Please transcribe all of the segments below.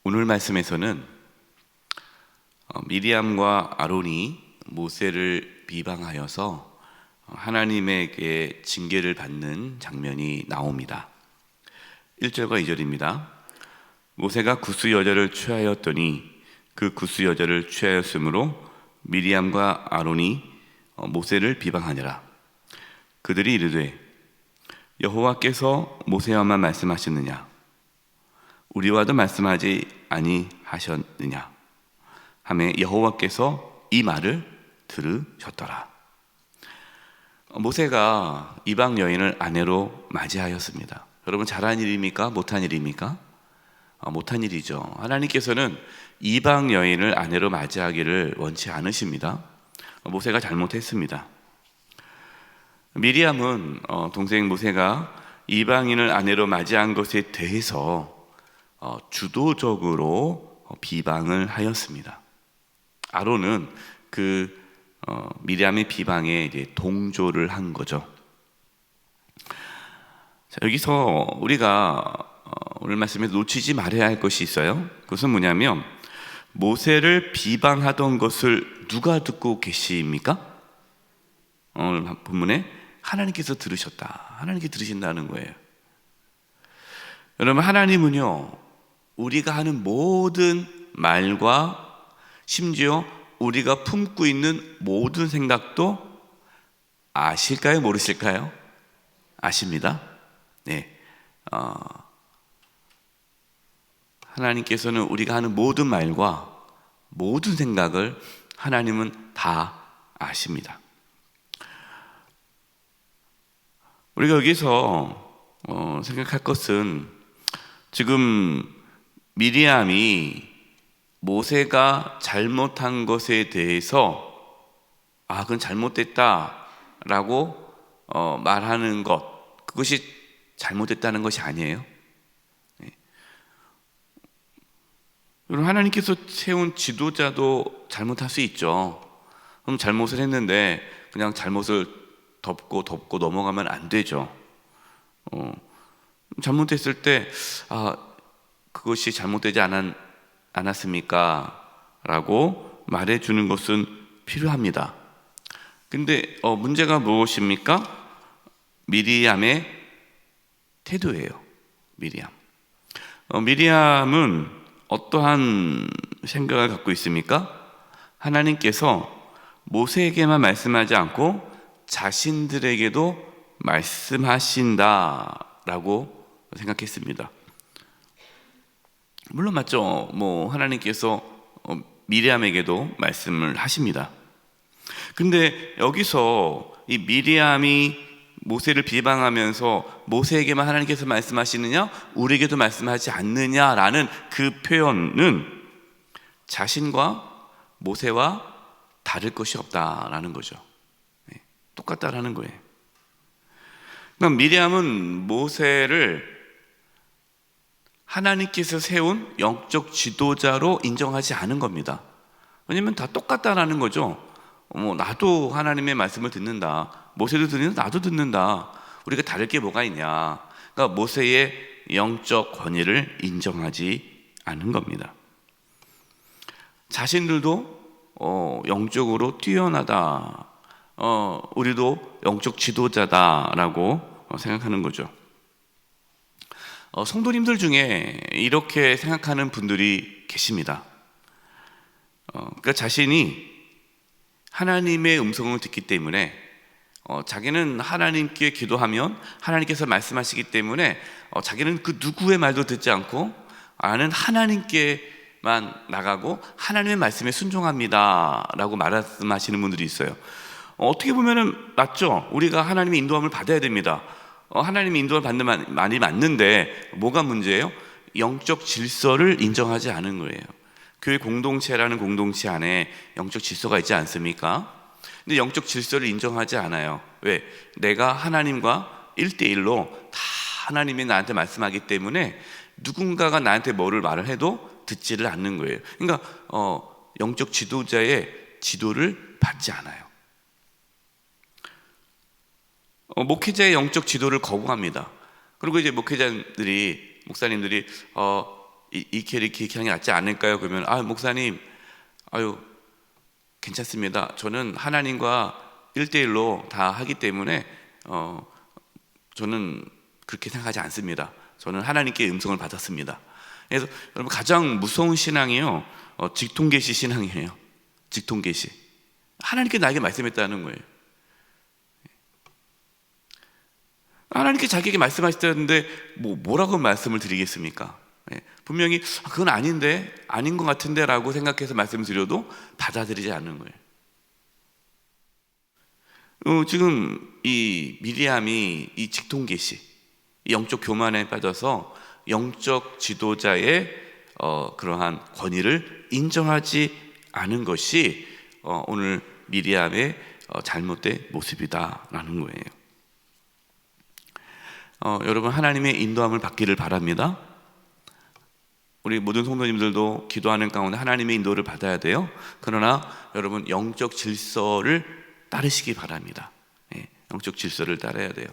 오늘 말씀에서는 미리암과 아론이 모세를 비방하여서 하나님에게 징계를 받는 장면이 나옵니다. 1절과 2절입니다. 모세가 구스 여자를 취하였더니 그 구스 여자를 취하였으므로 미리암과 아론이 모세를 비방하니라. 그들이 이르되 여호와께서 모세와만 말씀하셨느냐? 우리와도 말씀하지 아니하셨느냐? 하매 여호와께서 이 말을 들으셨더라. 모세가 이방 여인을 아내로 맞이하였습니다. 여러분, 잘한 일입니까? 못한 일입니까? 못한 일이죠. 하나님께서는 이방 여인을 아내로 맞이하기를 원치 않으십니다. 모세가 잘못했습니다. 미리암은 동생 모세가 이방인을 아내로 맞이한 것에 대해서 주도적으로 비방을 하였습니다. 아론은 그 미리암의 비방에 이제 동조를 한 거죠. 자, 여기서 우리가 오늘 말씀에 놓치지 말아야 할 것이 있어요. 그것은 뭐냐면, 모세를 비방하던 것을 누가 듣고 계십니까? 오늘 본문에 하나님께서 들으셨다. 하나님께 들으신다는 거예요. 여러분, 하나님은요, 우리가 하는 모든 말과 심지어 우리가 품고 있는 모든 생각도 아실까요? 모르실까요? 아십니다. 네. 하나님께서는 우리가 하는 모든 말과 모든 생각을 하나님은 다 아십니다. 우리가 여기서 생각할 것은, 지금 미리암이 모세가 잘못한 것에 대해서 그건 잘못됐다라고 말하는 것, 그것이 잘못됐다는 것이 아니에요. 여러분, 하나님께서 세운 지도자도 잘못할 수 있죠. 그럼 잘못을 했는데 그냥 잘못을 덮고 넘어가면 안 되죠. 잘못했을 때 그것이 잘못되지 않았습니까? 라고 말해주는 것은 필요합니다. 근데 문제가 무엇입니까? 미리암의 태도예요. 미리암은 어떠한 생각을 갖고 있습니까? 하나님께서 모세에게만 말씀하지 않고 자신들에게도 말씀하신다라고 생각했습니다. 물론 맞죠. 하나님께서 미리암에게도 말씀을 하십니다. 근데 여기서 이 미리암이 모세를 비방하면서 모세에게만 하나님께서 말씀하시느냐, 우리에게도 말씀하지 않느냐라는 그 표현은 자신과 모세와 다를 것이 없다라는 거죠. 똑같다라는 거예요. 그럼 미리암은 모세를 하나님께서 세운 영적 지도자로 인정하지 않은 겁니다. 왜냐면 다 똑같다라는 거죠. 나도 하나님의 말씀을 듣는다. 모세도 듣는다. 나도 듣는다. 우리가 다를 게 뭐가 있냐. 그러니까 모세의 영적 권위를 인정하지 않은 겁니다. 자신들도 영적으로 뛰어나다. 우리도 영적 지도자다라고 생각하는 거죠. 성도님들 중에 이렇게 생각하는 분들이 계십니다. 그러니까 자신이 하나님의 음성을 듣기 때문에 자기는 하나님께 기도하면 하나님께서 말씀하시기 때문에 자기는 그 누구의 말도 듣지 않고 나는 하나님께만 나가고 하나님의 말씀에 순종합니다 라고 말씀하시는 분들이 있어요. 어떻게 보면은 맞죠. 우리가 하나님의 인도함을 받아야 됩니다. 하나님의 인도를 받는 말이 맞는데 뭐가 문제예요? 영적 질서를 인정하지 않은 거예요. 교회 공동체라는 공동체 안에 영적 질서가 있지 않습니까? 근데 영적 질서를 인정하지 않아요. 왜? 내가 하나님과 1대1로 다 하나님이 나한테 말씀하기 때문에 누군가가 나한테 뭐를 말을 해도 듣지를 않는 거예요. 그러니까 영적 지도자의 지도를 받지 않아요. 목회자의 영적 지도를 거부합니다. 그리고 이제 목사님들이 이렇게 하는 게 낫지 않을까요? 그러면 목사님, 아유 괜찮습니다. 저는 하나님과 1대1로 다 하기 때문에 저는 그렇게 생각하지 않습니다. 저는 하나님께 음성을 받았습니다. 그래서 여러분, 가장 무서운 신앙이요, 직통계시 신앙이에요. 직통계시. 하나님께 나에게 말씀했다는 거예요. 하나님께 자기에게 말씀하셨다는데 뭐라고 말씀을 드리겠습니까? 분명히 그건 아닌데, 아닌 것 같은데 라고 생각해서 말씀을 드려도 받아들이지 않는 거예요. 지금 이 미리암이 이 직통계시, 이 영적 교만에 빠져서 영적 지도자의 그러한 권위를 인정하지 않은 것이 오늘 미리암의 잘못된 모습이다라는 거예요. 여러분, 하나님의 인도함을 받기를 바랍니다. 우리 모든 성도님들도 기도하는 가운데 하나님의 인도를 받아야 돼요. 그러나 여러분, 영적 질서를 따르시기 바랍니다. 영적 질서를 따라야 돼요.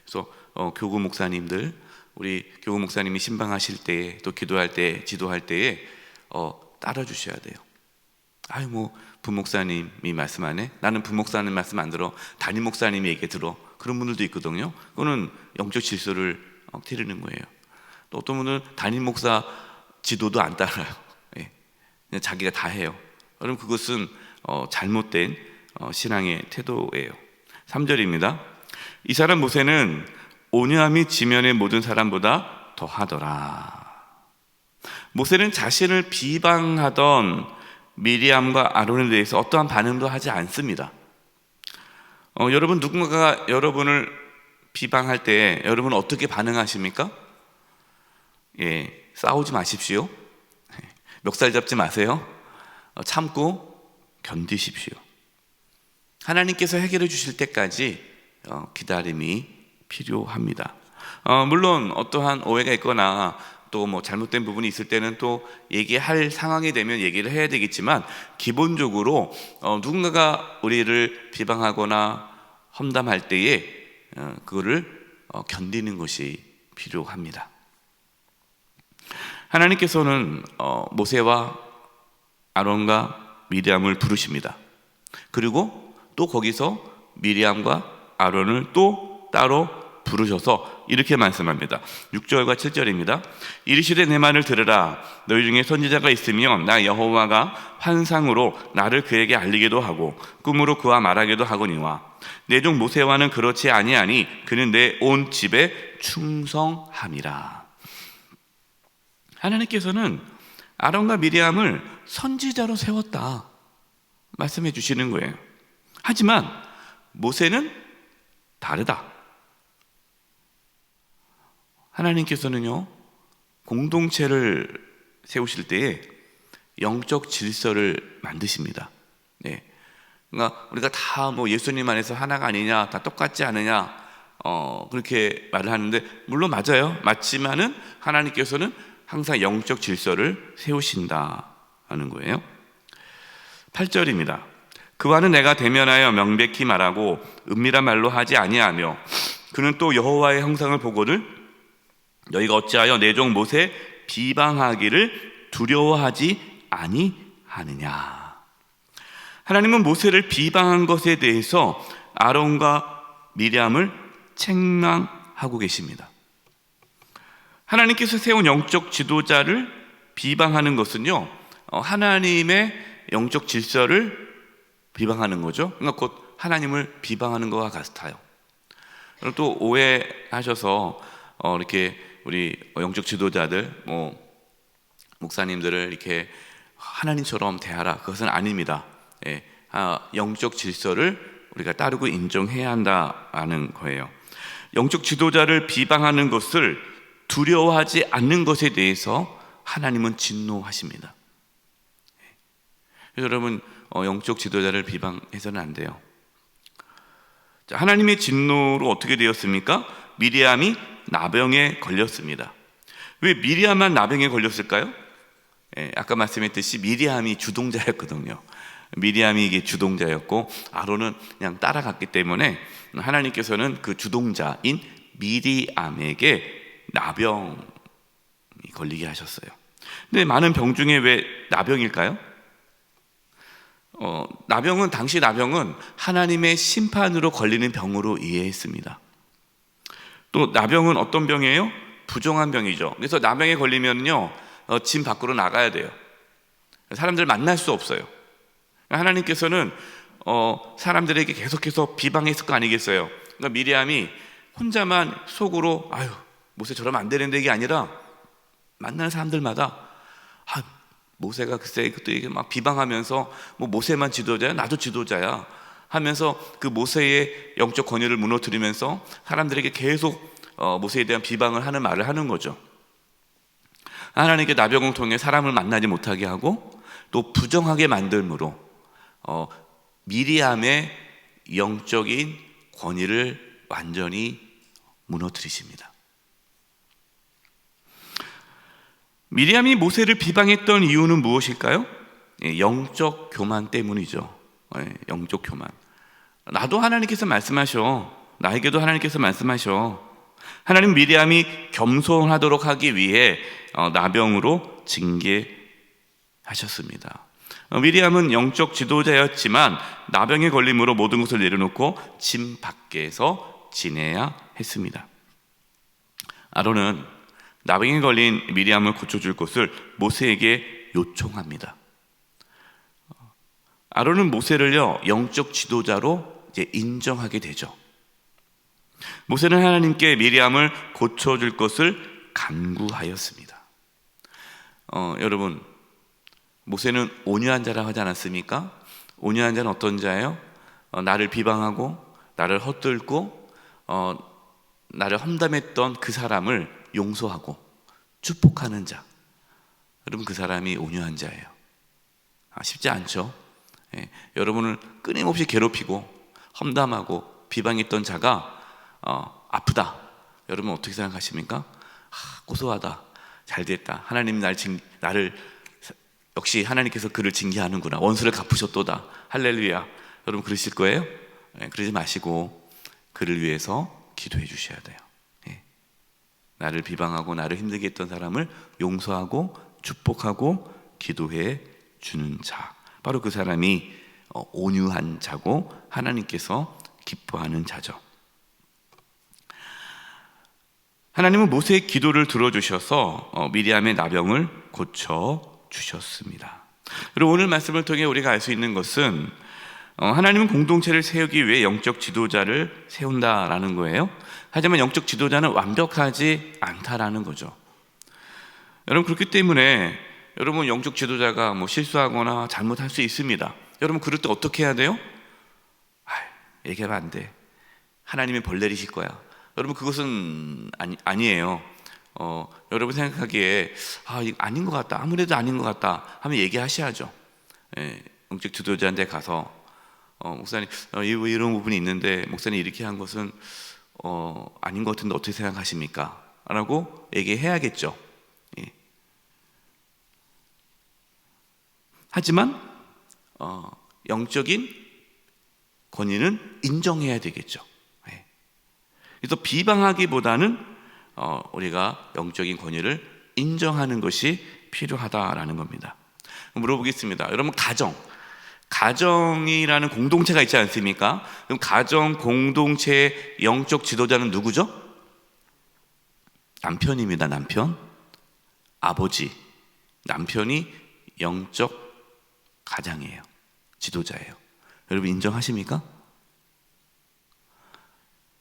그래서 교구 목사님들, 우리 교구 목사님이 신방하실 때에, 또 기도할 때, 지도할 때에 따라 주셔야 돼요. 부목사님이 말씀 안 해? 나는 부목사님 말씀 안 들어. 담임 목사님이 얘기 들어. 그런 분들도 있거든요. 그거는 영적 질서를 티르는 거예요. 또 어떤 분은 담임 목사 지도도 안 따라요. 그냥 자기가 다 해요. 여러분, 그것은 잘못된 신앙의 태도예요. 3절입니다. 이 사람 모세는 온유함이 지면의 모든 사람보다 더하더라. 모세는 자신을 비방하던 미리암과 아론에 대해서 어떠한 반응도 하지 않습니다. 여러분, 누군가가 여러분을 비방할 때 여러분 어떻게 반응하십니까? 싸우지 마십시오. 멱살 잡지 마세요. 참고 견디십시오. 하나님께서 해결해 주실 때까지 기다림이 필요합니다. 물론 어떠한 오해가 있거나 또 잘못된 부분이 있을 때는 또 얘기할 상황이 되면 얘기를 해야 되겠지만, 기본적으로 누군가가 우리를 비방하거나 험담할 때에 그거를 견디는 것이 필요합니다. 하나님께서는 모세와 아론과 미리암을 부르십니다. 그리고 또 거기서 미리암과 아론을 또 따로 부르셔서 이렇게 말씀합니다. 6절과 7절입니다. 이르시되 내 말을 들으라. 너희 중에 선지자가 있으면 나 여호와가 환상으로 나를 그에게 알리기도 하고 꿈으로 그와 말하기도 하거니와 내 종 모세와는 그렇지 아니하니 그는 내 온 집에 충성함이라. 하나님께서는 아론과 미리암을 선지자로 세웠다 말씀해 주시는 거예요. 하지만 모세는 다르다. 하나님께서는요, 공동체를 세우실 때에 영적 질서를 만드십니다. 그러니까 우리가 다 예수님 안에서 하나가 아니냐, 다 똑같지 않느냐, 그렇게 말을 하는데, 물론 맞아요. 맞지만은 하나님께서는 항상 영적 질서를 세우신다 하는 거예요. 8절입니다. 그와는 내가 대면하여 명백히 말하고 은밀한 말로 하지 아니하며 그는 또 여호와의 형상을 보거늘 너희가 어찌하여 내 종 모세 비방하기를 두려워하지 아니하느냐. 하나님은 모세를 비방한 것에 대해서 아론과 미리암을 책망하고 계십니다. 하나님께서 세운 영적 지도자를 비방하는 것은요, 하나님의 영적 질서를 비방하는 거죠. 그러니까 곧 하나님을 비방하는 것과 같아요. 또 오해하셔서 이렇게 우리 영적 지도자들, 목사님들을 이렇게 하나님처럼 대하라, 그것은 아닙니다. 영적 질서를 우리가 따르고 인정해야 한다는 거예요. 영적 지도자를 비방하는 것을 두려워하지 않는 것에 대해서 하나님은 진노하십니다. 그래서 여러분, 영적 지도자를 비방해서는 안 돼요. 하나님의 진노로 어떻게 되었습니까? 미리암이 나병에 걸렸습니다. 왜 미리암만 나병에 걸렸을까요? 아까 말씀했듯이 미리암이 주동자였거든요. 미리암이 이게 주동자였고 아론은 그냥 따라갔기 때문에 하나님께서는 그 주동자인 미리암에게 나병이 걸리게 하셨어요. 근데 많은 병 중에 왜 나병일까요? 당시 나병은 하나님의 심판으로 걸리는 병으로 이해했습니다. 또 나병은 어떤 병이에요? 부정한 병이죠. 그래서 나병에 걸리면요, 집 밖으로 나가야 돼요. 사람들 만날 수 없어요. 하나님께서는 사람들에게 계속해서 비방했을 거 아니겠어요? 그러니까 미리암이 혼자만 속으로 아유 모세 저러면 안 되는데 이게 아니라 만나는 사람들마다 모세가 글쎄 그때 막 비방하면서 뭐 모세만 지도자야 나도 지도자야 하면서 그 모세의 영적 권위를 무너뜨리면서 사람들에게 계속 모세에 대한 비방을 하는 말을 하는 거죠. 하나님께 나병을 통해 사람을 만나지 못하게 하고 또 부정하게 만들므로 미리암의 영적인 권위를 완전히 무너뜨리십니다. 미리암이 모세를 비방했던 이유는 무엇일까요? 영적 교만 때문이죠. 영적 교만. 나도 하나님께서 말씀하셔. 나에게도 하나님께서 말씀하셔. 하나님 미리암이 겸손하도록 하기 위해 나병으로 징계하셨습니다. 미리암은 영적 지도자였지만 나병에 걸림으로 모든 것을 내려놓고 진 밖에서 지내야 했습니다. 아론은 나병에 걸린 미리암을 고쳐줄 것을 모세에게 요청합니다. 아론은 모세를요 영적 지도자로 이제 인정하게 되죠. 모세는 하나님께 미리암을 고쳐줄 것을 간구하였습니다. 여러분, 모세는 온유한 자라고 하지 않았습니까? 온유한 자는 어떤 자예요? 나를 비방하고 나를 헛들고 나를 험담했던 그 사람을 용서하고 축복하는 자. 여러분, 그 사람이 온유한 자예요. 쉽지 않죠? 여러분을 끊임없이 괴롭히고 험담하고 비방했던 자가 아프다. 여러분 어떻게 생각하십니까? 고소하다. 잘됐다. 하나님 나를 역시 하나님께서 그를 징계하는구나. 원수를 갚으셨도다. 할렐루야. 여러분 그러실 거예요? 그러지 마시고 그를 위해서 기도해 주셔야 돼요. 나를 비방하고 나를 힘들게 했던 사람을 용서하고 축복하고 기도해 주는 자. 바로 그 사람이 온유한 자고 하나님께서 기뻐하는 자죠. 하나님은 모세의 기도를 들어주셔서 미리암의 나병을 고쳐주셨습니다. 그리고 오늘 말씀을 통해 우리가 알 수 있는 것은 하나님은 공동체를 세우기 위해 영적 지도자를 세운다라는 거예요. 하지만 영적 지도자는 완벽하지 않다라는 거죠. 여러분 그렇기 때문에 여러분 영적 지도자가 뭐 실수하거나 잘못할 수 있습니다. 여러분 그럴 때 어떻게 해야 돼요? 얘기하면 안 돼. 하나님이 벌 내리실 거야. 여러분 그것은 아니에요. 여러분 생각하기에 이거 아닌 것 같다. 아무래도 아닌 것 같다 하면 얘기하셔야죠. 영적 지도자한테 가서 목사님 이런 부분이 있는데 목사님 이렇게 한 것은 아닌 것 같은데 어떻게 생각하십니까? 라고 얘기해야겠죠. 하지만 영적인 권위는 인정해야 되겠죠. 그래서 비방하기보다는 우리가 영적인 권위를 인정하는 것이 필요하다라는 겁니다. 물어보겠습니다. 여러분 가정이라는 공동체가 있지 않습니까? 그럼 가정 공동체의 영적 지도자는 누구죠? 남편입니다. 남편, 아버지, 남편이 영적 가장이에요. 지도자예요. 여러분 인정하십니까?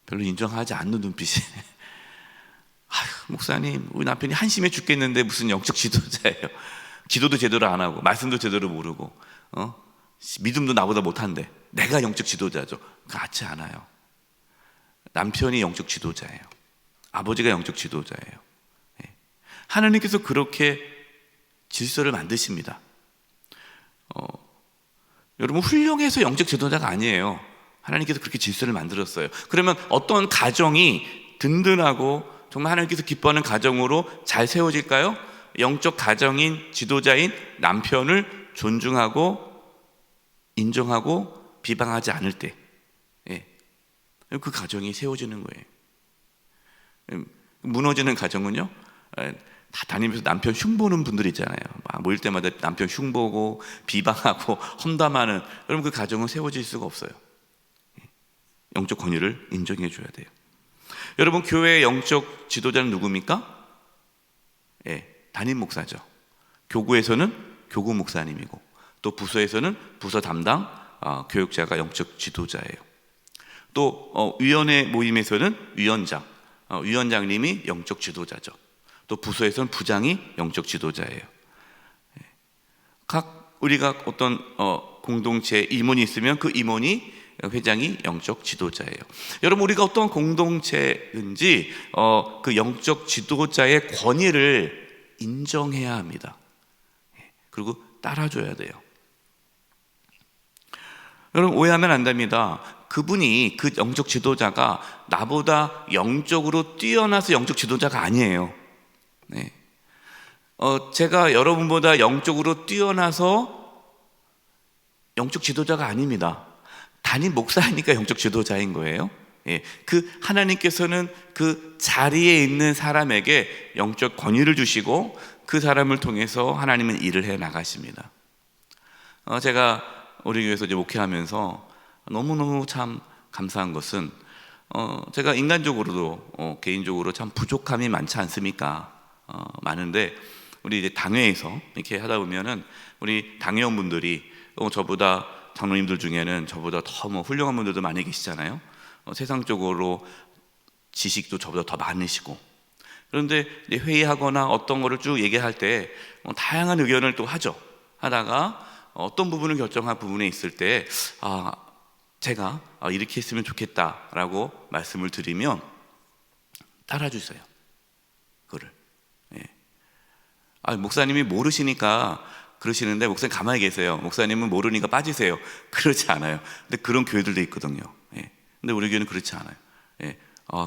별로 인정하지 않는 눈빛이네. 목사님 우리 남편이 한심해 죽겠는데 무슨 영적 지도자예요. 기도도 제대로 안 하고 말씀도 제대로 모르고 믿음도 나보다 못한데 내가 영적 지도자죠. 같지 않아요. 남편이 영적 지도자예요. 아버지가 영적 지도자예요. 하나님께서 그렇게 질서를 만드십니다. 여러분 훌륭해서 영적 지도자가 아니에요. 하나님께서 그렇게 질서를 만들었어요. 그러면 어떤 가정이 든든하고 정말 하나님께서 기뻐하는 가정으로 잘 세워질까요? 영적 가정인 지도자인 남편을 존중하고 인정하고 비방하지 않을 때 그 가정이 세워지는 거예요. 무너지는 가정은요 다 다니면서 남편 흉보는 분들 있잖아요. 막 모일 때마다 남편 흉보고 비방하고 험담하는, 여러분 그 가정은 세워질 수가 없어요. 영적 권위를 인정해 줘야 돼요. 여러분 교회의 영적 지도자는 누굽니까? 담임 목사죠. 교구에서는 교구 목사님이고, 또 부서에서는 부서 담당 교육자가 영적 지도자예요. 또 위원회 모임에서는 위원장님이 영적 지도자죠. 또 부서에서는 부장이 영적 지도자예요. 각 우리가 어떤 공동체 임원이 있으면 그 임원이, 회장이 영적 지도자예요. 여러분 우리가 어떤 공동체든지 그 영적 지도자의 권위를 인정해야 합니다. 그리고 따라줘야 돼요. 여러분 오해하면 안 됩니다. 그분이, 그 영적 지도자가 나보다 영적으로 뛰어나서 영적 지도자가 아니에요. 제가 여러분보다 영적으로 뛰어나서 영적 지도자가 아닙니다. 담임 목사니까 영적 지도자인 거예요. 그 하나님께서는 그 자리에 있는 사람에게 영적 권위를 주시고 그 사람을 통해서 하나님은 일을 해 나가십니다. 제가 우리 교회에서 이제 목회하면서 너무너무 참 감사한 것은 제가 인간적으로도 개인적으로 참 부족함이 많지 않습니까? 많은데 우리 이제 당회에서 이렇게 하다 보면은 우리 당회원분들이 저보다, 장로님들 중에는 저보다 더 훌륭한 분들도 많이 계시잖아요. 세상적으로 지식도 저보다 더 많으시고, 그런데 회의하거나 어떤 거를 쭉 얘기할 때 다양한 의견을 또 하다가 어떤 부분을 결정할 부분에 있을 때 제가 이렇게 했으면 좋겠다라고 말씀을 드리면 따라주세요. 그거를. 목사님이 모르시니까 그러시는데 목사님 가만히 계세요. 목사님은 모르니까 빠지세요. 그렇지 않아요. 근데 그런 교회들도 있거든요. 근데 우리 교회는 그렇지 않아요.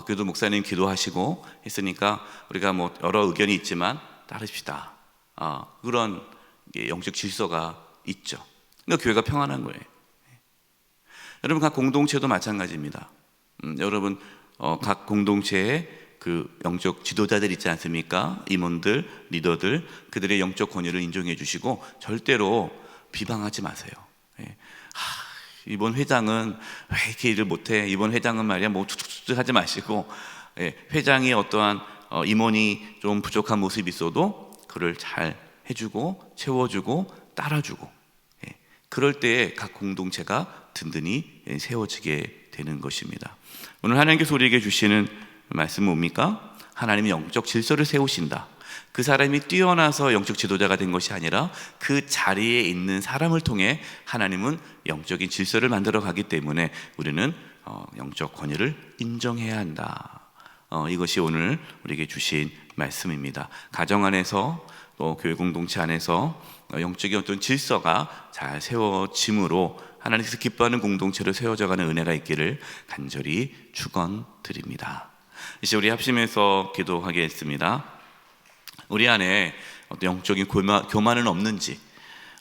그래도 목사님 기도하시고 했으니까 우리가 뭐 여러 의견이 있지만 따르십시다. 그런 영적 질서가 있죠. 그러니까 교회가 평안한 거예요. 여러분 각 공동체도 마찬가지입니다. 여러분 각 공동체에 그 영적 지도자들 있지 않습니까? 임원들, 리더들, 그들의 영적 권위를 인정해 주시고 절대로 비방하지 마세요. 이번 회장은 왜 이렇게 일을 못해? 이번 회장은 말이야 뭐 툭툭툭 하지 마시고, 회장이 어떠한 임원이 좀 부족한 모습이 있어도 그를 잘 해주고 채워주고 따라주고, 그럴 때에 각 공동체가 든든히 세워지게 되는 것입니다. 오늘 하나님께서 우리에게 주시는 말씀은 뭡니까? 하나님이 영적 질서를 세우신다. 그 사람이 뛰어나서 영적 지도자가 된 것이 아니라 그 자리에 있는 사람을 통해 하나님은 영적인 질서를 만들어 가기 때문에 우리는 영적 권위를 인정해야 한다. 이것이 오늘 우리에게 주신 말씀입니다. 가정 안에서 또 교회 공동체 안에서 영적인 어떤 질서가 잘 세워짐으로 하나님께서 기뻐하는 공동체로 세워져가는 은혜가 있기를 간절히 축원드립니다. 이제 우리 합심해서 기도하겠습니다. 우리 안에 어떤 영적인 교만은 없는지,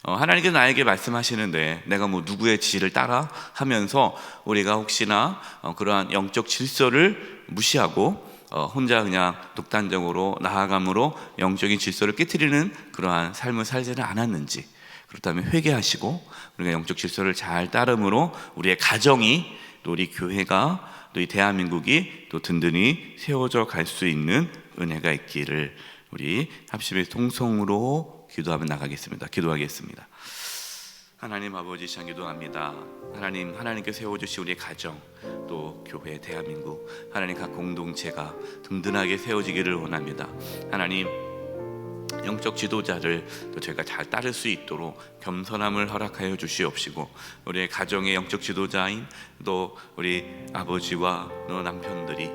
하나님께서 나에게 말씀하시는데 내가 뭐 누구의 지시를 따라 하면서 우리가 혹시나 그러한 영적 질서를 무시하고 혼자 그냥 독단적으로 나아감으로 영적인 질서를 깨트리는 그러한 삶을 살지는 않았는지, 그렇다면 회개하시고 우리가 영적 질서를 잘 따름으로 우리의 가정이, 또 우리 교회가, 또 이 대한민국이 또 든든히 세워져 갈 수 있는 은혜가 있기를 우리 합심의 통성으로 기도하며 나가겠습니다. 기도하겠습니다. 하나님 아버지, 참 기도합니다. 하나님께 세워주신 우리의 가정, 또 교회, 대한민국, 하나님 각 공동체가 든든하게 세워지기를 원합니다. 하나님, 영적 지도자를 또 저희가 잘 따를 수 있도록 겸손함을 허락하여 주시옵시고, 우리의 가정의 영적 지도자인 또 우리 아버지와 또 남편들이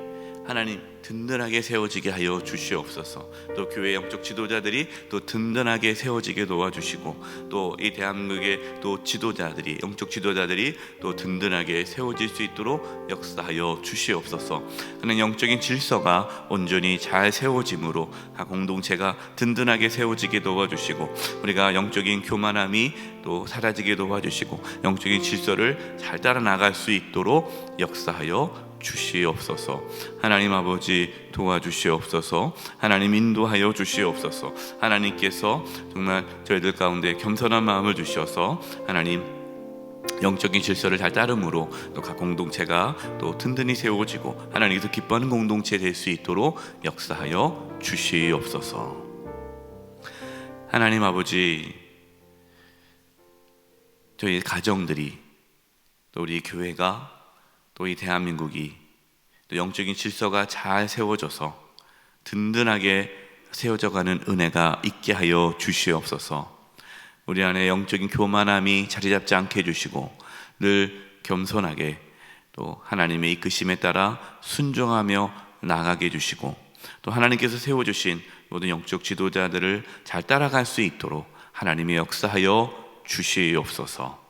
하나님 든든하게 세워지게 하여 주시옵소서. 또 교회 영적 지도자들이 또 든든하게 세워지게 도와주시고, 또 이 대한민국의 또 지도자들이, 영적 지도자들이 또 든든하게 세워질 수 있도록 역사하여 주시옵소서. 그는 영적인 질서가 온전히 잘 세워짐으로 각 공동체가 든든하게 세워지게 도와주시고, 우리가 영적인 교만함이 또 사라지게 도와주시고 영적인 질서를 잘 따라 나갈 수 있도록 역사하여 주시옵소서. 하나님 아버지 도와주시옵소서. 하나님 인도하여 주시옵소서. 하나님께서 정말 저희들 가운데 겸손한 마음을 주셔서 하나님 영적인 질서를 잘 따름으로 또 각 공동체가 또 든든히 세워지고 하나님께서 기뻐하는 공동체 될 수 있도록 역사하여 주시옵소서. 하나님 아버지, 저희 가정들이 또 우리 교회가 또 이 대한민국이 또 영적인 질서가 잘 세워져서 든든하게 세워져가는 은혜가 있게 하여 주시옵소서. 우리 안에 영적인 교만함이 자리 잡지 않게 해주시고 늘 겸손하게 또 하나님의 이끄심에 따라 순종하며 나아가게 해주시고 또 하나님께서 세워주신 모든 영적 지도자들을 잘 따라갈 수 있도록 하나님의 역사하여 주시옵소서.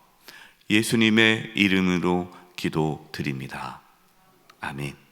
예수님의 이름으로 기도드립니다. 아멘.